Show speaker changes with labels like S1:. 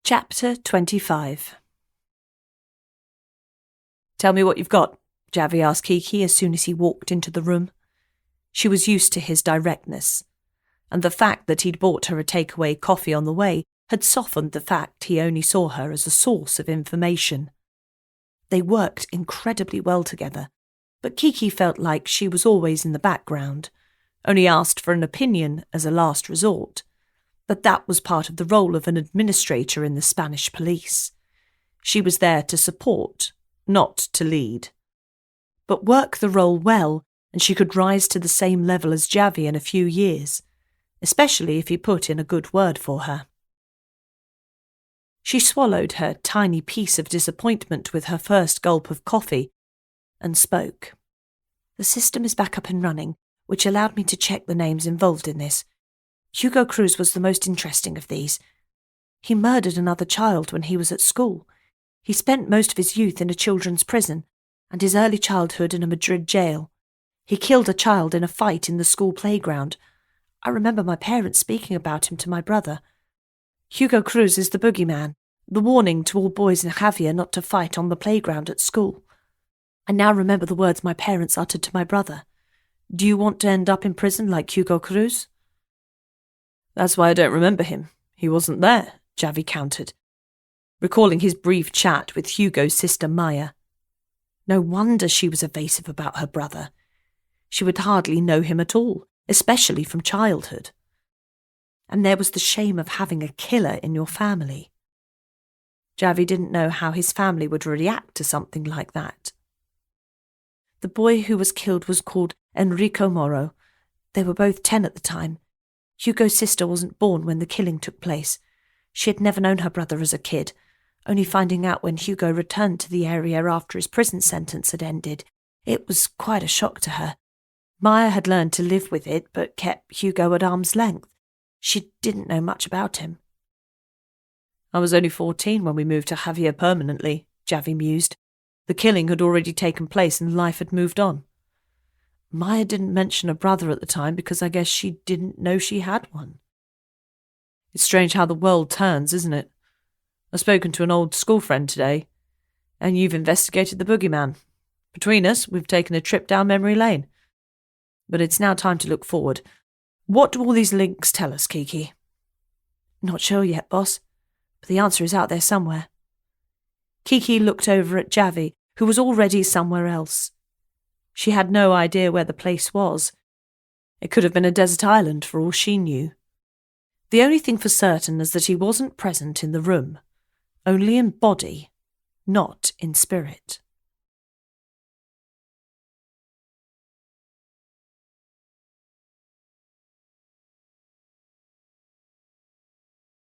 S1: Chapter 25. "Tell me what you've got," Javea asked Kiki as soon as he walked into the room. She was used to his directness, and the fact that he'd bought her a takeaway coffee on the way had softened the fact he only saw her as a source of information. They worked incredibly well together, but Kiki felt like she was always in the background, only asked for an opinion as a last resort. But that was part of the role of an administrator in the Spanish police. She was there to support, not to lead. But work the role well, and she could rise to the same level as Javea in a few years, especially if he put in a good word for her. She swallowed her tiny piece of disappointment with her first gulp of coffee and spoke. "The system is back up and running, which allowed me to check the names involved in this. Hugo Cruz was the most interesting of these. He murdered another child when he was at school. He spent most of his youth in a children's prison and his early childhood in a Madrid jail. He killed a child in a fight in the school playground. I remember my parents speaking about him to my brother. Hugo Cruz is the boogeyman, the warning to all boys in Javea not to fight on the playground at school. I now remember the words my parents uttered to my brother. Do you want to end up in prison like Hugo Cruz?" "That's why I don't remember him. He wasn't there," Javi countered, recalling his brief chat with Hugo's sister Maya. No wonder she was evasive about her brother. She would hardly know him at all, especially from childhood. And there was the shame of having a killer in your family. Javi didn't know how his family would react to something like that. The boy who was killed was called Enrico Moro. They were both 10 at the time. Hugo's sister wasn't born when the killing took place. She had never known her brother as a kid, only finding out when Hugo returned to the area after his prison sentence had ended. It was quite a shock to her. Maya had learned to live with it, but kept Hugo at arm's length. She didn't know much about him. "I was only 14 when we moved to Javea permanently," Javi mused. The killing had already taken place and life had moved on. Maya didn't mention a brother at the time because I guess she didn't know she had one. It's strange how the world turns, isn't it? I've spoken to an old school friend today, and you've investigated the boogeyman. Between us, we've taken a trip down memory lane. But it's now time to look forward. What do all these links tell us, Kiki?" "Not sure yet, boss, but the answer is out there somewhere." Kiki looked over at Javi, who was already somewhere else. She had no idea where the place was. It could have been a desert island for all she knew. The only thing for certain is that he wasn't present in the room, only in body, not in spirit.